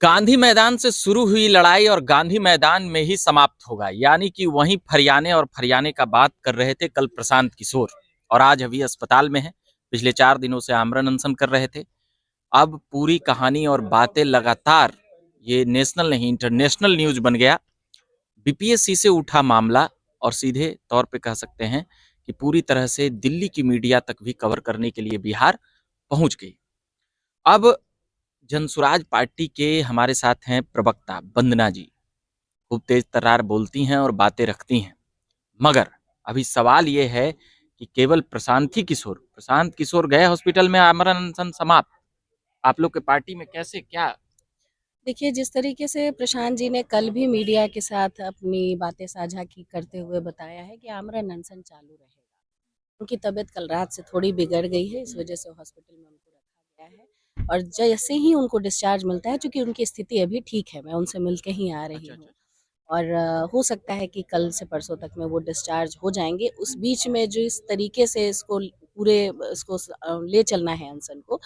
गांधी मैदान से शुरू हुई लड़ाई और गांधी मैदान में ही समाप्त होगा, यानी कि वहीं फरियाने और फरियाने का बात कर रहे थे कल प्रशांत किशोर, और आज अभी अस्पताल में है। पिछले 4 दिनों से आमरण अनशन कर रहे थे। अब पूरी कहानी और बातें लगातार, ये नेशनल नहीं इंटरनेशनल न्यूज बन गया। बीपीएससी से उठा मामला और सीधे तौर पे कह सकते हैं कि पूरी तरह से दिल्ली की मीडिया तक भी कवर करने के लिए बिहार पहुंच गई। अब जनसुराज पार्टी के हमारे साथ हैं प्रवक्ता वंदना जी। खूब तेज तर्रार बोलती हैं और बातें रखती हैं, मगर अभी सवाल ये है कि केवल प्रशांत किशोर गए हॉस्पिटल में, आमरण अनशन समाप्त। आप लोग के पार्टी में कैसे क्या? देखिए, जिस तरीके से प्रशांत जी ने कल भी मीडिया के साथ अपनी बातें साझा की करते हुए बताया है कि आमरण अनशन चालू रहेगा। उनकी तबीयत कल रात से थोड़ी बिगड़ गई है, इस वजह से हॉस्पिटल में उनको रखा गया है और जैसे ही उनको डिस्चार्ज मिलता है, चूँकि उनकी स्थिति अभी ठीक है, मैं उनसे मिल के ही आ रही अच्छा हूँ अच्छा। और हो सकता है कि कल से परसों तक में वो डिस्चार्ज हो जाएँगे। उस बीच में जो इस तरीके से इसको ले चलना है अनशन को,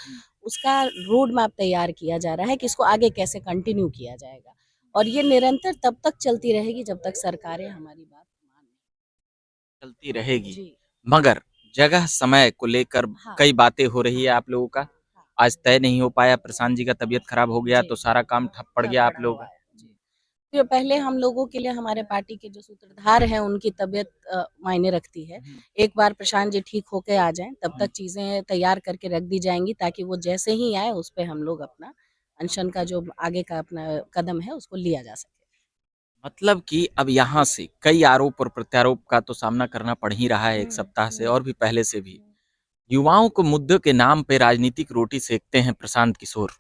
उसका रोड मैप तैयार किया जा रहा है कि इसको आगे कैसे कंटिन्यू किया जाएगा और ये निरंतर तब तक चलती रहेगी जब तक सरकारें हमारी बात मान लें। चलती रहेगी, जी। मगर जगह समय को लेकर हाँ, कई बातें हो रही है आप लोगों का। हाँ। आज तय नहीं हो पाया, प्रशांत जी का तबीयत खराब हो गया जी, तो सारा काम ठप पड़ ठप गया आप पड़ा लोगों हुआ का। है। जी। तो पहले हम लोगों के लिए हमारे पार्टी के जो सूत्रधार हैं उनकी तबीयत मायने रखती है। एक बार प्रशांत जी ठीक होके आ जाएँ तब तक चीज़ें तैयार करके रख दी जाएँगी ताकि वो जैसे ही आए उस पे हम लोग अपना अनशन का जो आगे का अपना कदम है उसको लिया जा सके। मतलब कि अब यहाँ से कई आरोप और प्रत्यारोप का तो सामना करना पड़ ही रहा है, एक हुँ, सप्ताह से हुँ, और भी पहले से भी। हुँ। युवाओं को मुद्दों के नाम पे राजनीतिक रोटी सेकते हैं प्रशांत किशोर।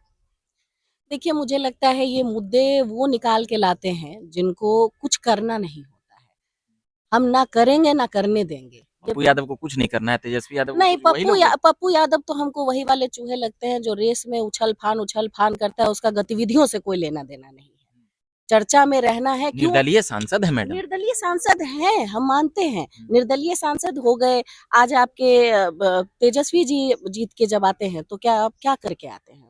देखिए, मुझे लगता है ये मुद्दे वो निकाल के लाते हैं जिनको कुछ करना नहीं होता है। हम ना करेंगे ना करने देंगे। ये पप्पू यादव को कुछ नहीं करना है, तेजस्वी यादव को नहीं, कुछ, वही लोग पप्पू यादव तो हमको वही वाले चूहे लगते हैं जो रेस में उछल-फान करता है, उसका गतिविधियों से कोई लेना-देना नहीं है। चर्चा में रहना है क्यों? निर्दलीय सांसद है मैडम। निर्दलीय सांसद हैं, हम मानते हैं। निर्दलीय सांसद हो गए, आज आपके तेजस्वी जी जीत के जब आते हैं, तो क्या आप क्या करके आते हैं?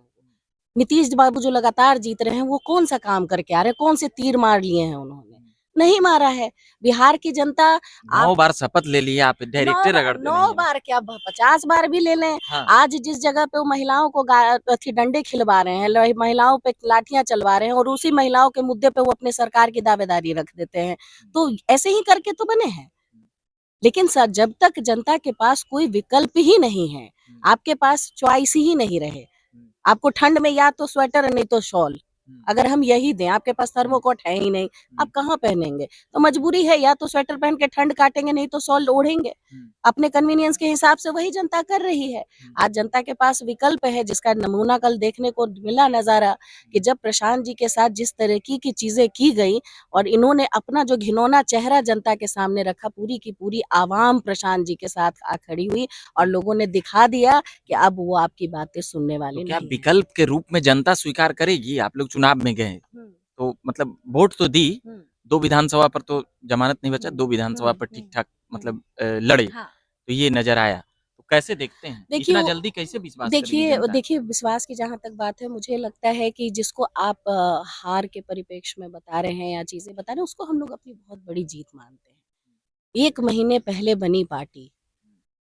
नीतीश बाबू जो लगातार जीत रहे हैं, वो कौन-सा काम करके आ रहे हैं? कौन से तीर मार लिए हैं उन्होंने? नहीं मारा है। बिहार की जनता आप 9 बार शपथ ले लिया, आप 9 डायरेक्टर बा रगड़ते 9 नहीं है। बार क्या 50 बार भी ले लें। हाँ। आज जिस जगह पे वो महिलाओं को डंडे खिलवा रहे हैं, महिलाओं पे लाठियाँ चलवा रहे हैं और उसी महिलाओं के मुद्दे पे वो अपने सरकार की दावेदारी रख देते हैं। तो ऐसे ही करके तो बने हैं। लेकिन जब तक जनता के पास कोई विकल्प ही नहीं है, आपके पास चॉइस ही नहीं रहे, आपको ठंड में या तो स्वेटर नहीं तो शॉल, अगर हम यही दें, आपके पास थर्मोकोट है ही नहीं, आप कहाँ पहनेंगे? तो मजबूरी है, या तो स्वेटर पहन के ठंड काटेंगे, नहीं तो शॉल ओढ़ेंगे। अपने कन्वीनियंस के हिसाब से वही जनता कर रही है। आज जनता के पास विकल्प है, जिसका नमूना कल देखने को मिला नज़ारा कि जब प्रशांत जी के साथ जिस तरीके की चीज़ें की गई और इन्होंने अपना जो घिनौना चेहरा जनता के सामने रखा, पूरी की पूरी आवाम प्रशांत जी के साथ आ खड़ी हुई और लोगों ने दिखा दिया कि अब वो आपकी बातें सुनने तो वाले क्या नहीं हैं। विकल्प के रूप में जनता स्वीकार करेगी? आप लोग चुनाव में गए, हुँ, तो मतलब वोट तो दी, हुँ, 2 विधानसभा पर तो जमानत नहीं बचा, हुँ, 2 विधानसभा हुँ, पर हुँ, ठीक-ठाक हुँ। मतलब लड़े, हाँ, तो ये नज़र आया। तो कैसे देखते हैं? देखिए इतना वो जल्दी कैसे विश्वास करेगी देखिए जनता? देखिए विश्वास की जहाँ तक बात है, मुझे लगता है कि जिसको आप हार के परिप्रेक्ष्य में बता रहे हैं या चीज़ें बता रहे हैं, उसको हम लोग अपनी बहुत बड़ी जीत मानते हैं। 1 महीने पहले बनी पार्टी,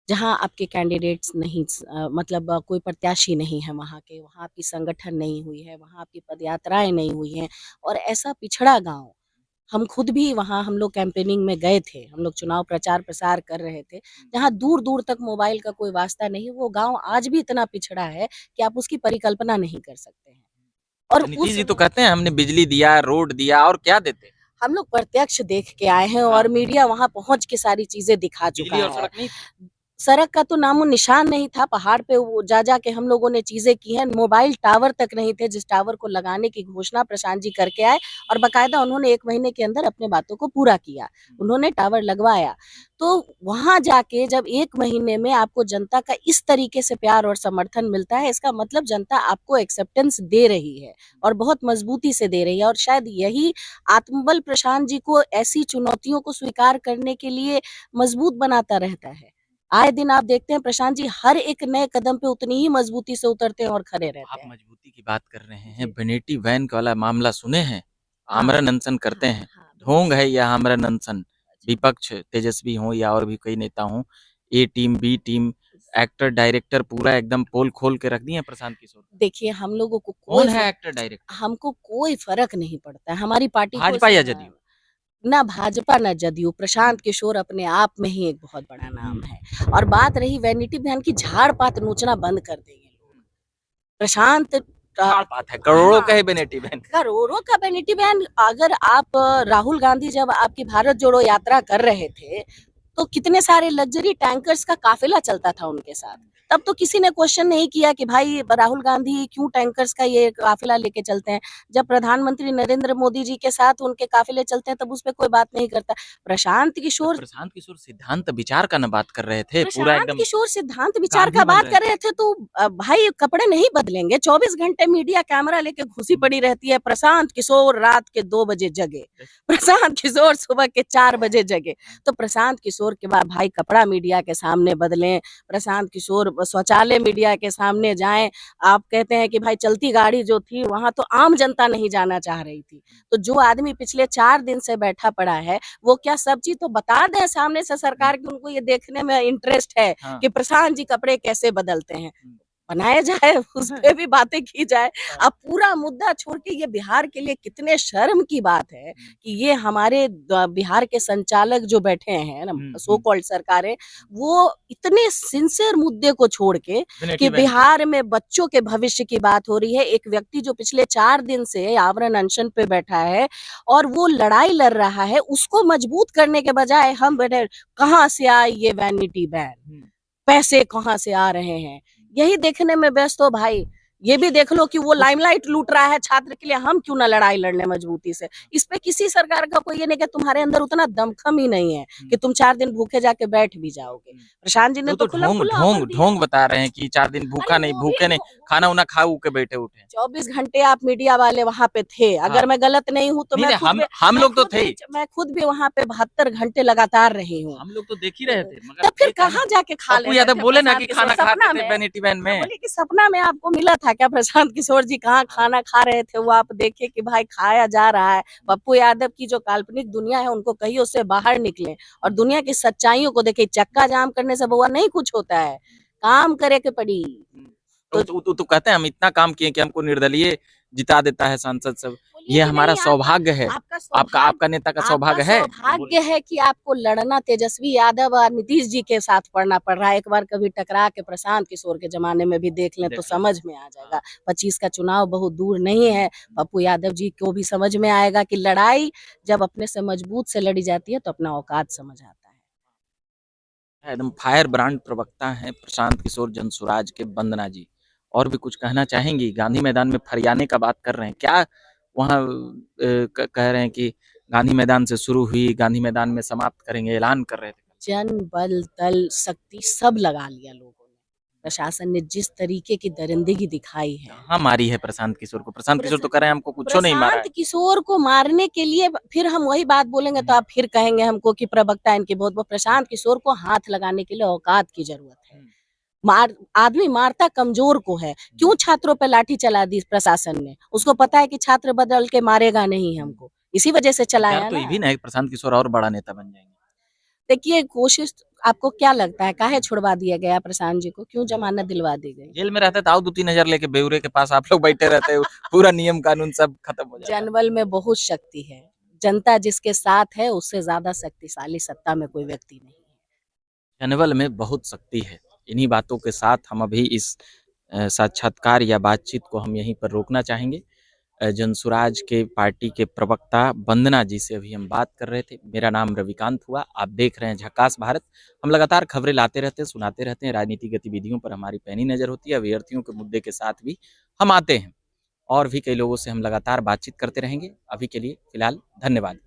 जहाँ आपके कैंडिडेट्स नहीं मतलब कोई प्रत्याशी नहीं है वहाँ के, वहाँ आपकी संगठन नहीं हुई है, वहाँ आपकी पदयात्राएँ नहीं हुई हैं और ऐसा पिछड़ा गाँव, हम खुद भी वहाँ हम लोग कैंपेनिंग में गए थे, हम लोग चुनाव प्रचार-प्रसार कर रहे थे, जहाँ दूर-दूर तक मोबाइल का कोई वास्ता नहीं, वो गाँव आज भी इतना पिछड़ा है कि आप उसकी परिकल्पना नहीं कर सकते हैं। और तो नीतीश उस जी तो कहते हैं हमने बिजली दिया, रोड दिया और क्या देते? हम लोग प्रत्यक्ष देख के आए हैं और हाँ, मीडिया वहाँ पहुँच के सारी चीज़ें दिखा बिजली चुका और है। सड़क नहीं थी? सड़क का तो नामो-निशान नहीं था, पहाड़ पे वो जा-जा के हम लोगों ने चीज़ें की हैं, मोबाइल टावर तक नहीं थे, जिस टावर को लगाने की घोषणा प्रशांत जी करके आए और बाकायदा उन्होंने 1 महीने के अंदर अपने बातों को पूरा किया। उन्होंने टावर लगवाया। तो वहाँ जाके जब 1 महीने में आपको जनता का इस तरीके से प्यार और समर्थन मिलता है, इसका मतलब जनता आपको एक्सेप्टेंस दे रही है और बहुत मज़बूती से दे रही है और शायद यही आत्मबल प्रशांत जी को ऐसी चुनौतियों को स्वीकार करने के लिए मज़बूत बनाता रहता है। आए दिन आप देखते हैं प्रशांत जी हर एक नए कदम पे उतनी ही मजबूती से उतरते हैं और खड़े आप रहते हैं। मजबूती की बात कर रहे हैं, जी। वेनिटी वैन वाला मामला सुने हैं? हाँ, आमरण अनशन करते हाँ, हैं, हाँ, बहुत ढोंग है सही। यह आमरण अनशन। अच्छा। विपक्ष तेजस्वी हों या और भी कई नेता हों, A team, B team, actor, director पूरा एकदम पोल खोल के रख दिए हैं प्रशांत किशोर का। देखिए हम लोगों को कोई कौन है एक्टर, डायरेक्टर? हमको कोई फ़र्क नहीं पड़ता है, हमारी पार्टी कोई भाजपा या जदयू? ना भाजपा ना जदयू, प्रशांत किशोर अपने आप में ही एक बहुत बड़ा नाम है। और बात रही वैनिटी वैन की, झाड़-पात नोचना बंद कर दें ये लोग। प्रशांत झाड़ पात है, करोड़ों का हाँ, है वेनिटी वैन। करोड़ों का वैनिटी वैन। अगर आप राहुल गांधी जब आपकी भारत जोड़ो यात्रा कर रहे थे, तो कितने सारे लग्जरी टैंकर्स का काफिला चलता था उनके साथ। तब तो किसी ने क्वेश्चन नहीं किया कि भाई राहुल गांधी क्यों टैंकर्स का ये काफिला लेके चलते हैं। जब प्रधानमंत्री नरेंद्र मोदी जी के साथ उनके काफिले चलते हैं तब उस पे कोई बात नहीं करता। प्रशांत तो किशोर प्रशांत किशोर सिद्धांत विचार का न बात कर रहे थे, पूरा प्रशांत एकदम किशोर सिद्धांत विचार गांधी का बन बात रहे कर थे। रहे थे तो भाई कपड़े नहीं बदलेंगे। 24 घंटे मीडिया कैमरा लेके घुसी पड़ी रहती है। प्रशांत किशोर रात के 2 बजे जगे, प्रशांत किशोर सुबह के 4 बजे जगे। तो प्रशांत किशोर के बाद भाई कपड़ा मीडिया के सामने बदलें, प्रशांत किशोर शौचालय मीडिया के सामने जाएं। आप कहते हैं कि भाई चलती गाड़ी जो थी वहां तो आम जनता नहीं जाना चाह रही थी। तो जो आदमी पिछले 4 दिन से बैठा पड़ा है वो क्या सब चीज तो बता दें सामने से सरकार की, उनको ये देखने में इंटरेस्ट है हाँ। कि प्रशांत जी कपड़े कैसे बदलते हैं। हम्म। बनाया जाए उस पे भी बातें की जाए। हाँ। अब पूरा मुद्दा छोड़ के ये बिहार के लिए कितने शर्म की बात है कि ये हमारे बिहार के संचालक जो बैठे हैं ना, सो कॉल्ड सरकारें, वो इतने सिंसियर मुद्दे को छोड़ के वेनिटी कि वैन की। बिहार में बच्चों के भविष्य की बात हो रही है। एक व्यक्ति जो पिछले 4 दिन से आवरण अनशन पे बैठा है और वो लड़ाई लड़ रहा है, उसको मजबूत करने के बजाय हम बैठे कहाँ से आई ये वैनिटी बैन, पैसे कहाँ से आ रहे हैं, यही देखने में व्यस्त हो भाई। ये भी देख लो कि वो लाइमलाइट लूट रहा है छात्र के लिए, हम क्यों ना लड़ाई लड़ लें मजबूती से। इस पे किसी सरकार का कोई ये नहीं कि तुम्हारे अंदर उतना दमखम ही नहीं है कि तुम 4 दिन भूखे जाके बैठ भी जाओगे। प्रशांत जी ने वो तो तो ढोंग खुल्लम-खुल्ला ढोंग बोल दिया। ढोंग बता रहे हैं कि 4 दिन भूखा अरे नहीं, वो भी भूखे नहीं, खाना उना खा ऊ के बैठे उठे हैं। 24 घंटे आप मीडिया वाले वहाँ पे थे। हाँ। अगर मैं गलत नहीं हूँ तो नहीं, नहीं, हम लोग तो थे ही। मैं खुद भी वहाँ पे 72 घंटे लगातार रही हूँ। हम लोग तो देख ही रहे थे, मगर तब फिर ये कहना कहाँ जाके खा पप्पू ले रहे यादव थे बोले ना प्रशांत कि किशोर? खाना खाते सपना थे में? वेनिटी वैन मैं में। बोली कि सपना में आपको मिला था क्या प्रशांत किशोर जी कहाँ खाना खा रहे थे? वो आप देखिए कि भाई खाया जा रहा है। पप्पू यादव की जो काल्पनिक दुनिया है उनको कहिए उससे बाहर निकले और दुनिया की सच्चाइयों को देखे। चक्का जाम करने से बउआ नहीं कुछ होता है, काम करे के पड़ी। तो तो कहते हैं हम इतना काम किए कि हमको निर्दलीय जिता देता है सांसद सब। बोलिए ये कि हमारा नहीं, आपका सौभाग्य है। आपका आपका सौभाग्य आपका नेता का आपका सौभाग्य है। सौभाग्य है कि आपको लड़ना तेजस्वी यादव और नीतीश जी के साथ पड़ना पड़ रहा है। एक बार कभी टकरा के प्रशांत किशोर के जमाने में भी देख लें तो समझ में आ जाएगा। 25 का चुनाव बहुत दूर नहीं है। पप्पू यादव जी को भी समझ में आएगा कि लड़ाई जब अपने से मजबूत से लड़ी जाती है तो अपना औकात समझ आता है। एकदम फायर ब्रांड प्रवक्ता हैं प्रशांत किशोर जनसुराज के। वंदना जी, और भी कुछ कहना चाहेंगी? गांधी मैदान में फरियाने का बात कर रहे हैं क्या? वहाँ कह रहे हैं कि गांधी मैदान से शुरू हुई, गांधी मैदान में समाप्त करेंगे, ऐलान कर रहे थे। जन बल दल शक्ति सब लगा लिया लोगों ने। प्रशासन ने जिस तरीके की दरिंदगी दिखाई है, कहाँ मारी है प्रशांत किशोर को? प्रशांत किशोर तो कह रहे हैं हमको कुछ नहीं मारा है। प्रशांत किशोर को मारने के लिए फिर हम वही बात बोलेंगे तो आप फिर कहेंगे हमको कि प्रवक्ता इनके बहुत प्रशांत किशोर को हाथ लगाने के लिए औकात की जरूरत है। आदमी मारता कमजोर को है। क्यों छात्रों पे लाठी चला दी प्रशासन ने? उसको पता है कि छात्र बदल के मारेगा नहीं हमको, इसी वजह से विचार चलाया तो ये ना। भी ना है कि प्रशांत किशोर और बड़ा नेता बन जाएंगे। देखिए कोशिश, आपको क्या लगता है काहे छुड़वा दिया गया प्रशांत जी को? क्यों जमानत दिलवा दी गई? जेल में रहते तो आओ 2-3 हजार लेके बेउरे के पास आप लोग बैठे रहते, पूरा नियम कानून सब खत्म हो जाता। जनबल में बहुत शक्ति है। जनता जिसके साथ है उससे ज्यादा शक्तिशाली सत्ता में कोई व्यक्ति नहीं है। जनबल में बहुत शक्ति है। इन्हीं बातों के साथ हम अभी इस साक्षात्कार या बातचीत को हम यहीं पर रोकना चाहेंगे। जनसुराज के पार्टी के प्रवक्ता वंदना जी से अभी हम बात कर रहे थे। मेरा नाम रविकांत हुआ, आप देख रहे हैं झकास भारत। हम लगातार खबरें लाते रहते हैं, सुनाते रहते हैं। राजनीतिक गतिविधियों पर हमारी पैनी नज़र होती है। अभ्यर्थियों के मुद्दे के साथ भी हम आते हैं और भी कई लोगों से हम लगातार बातचीत करते रहेंगे। अभी के लिए फिलहाल धन्यवाद।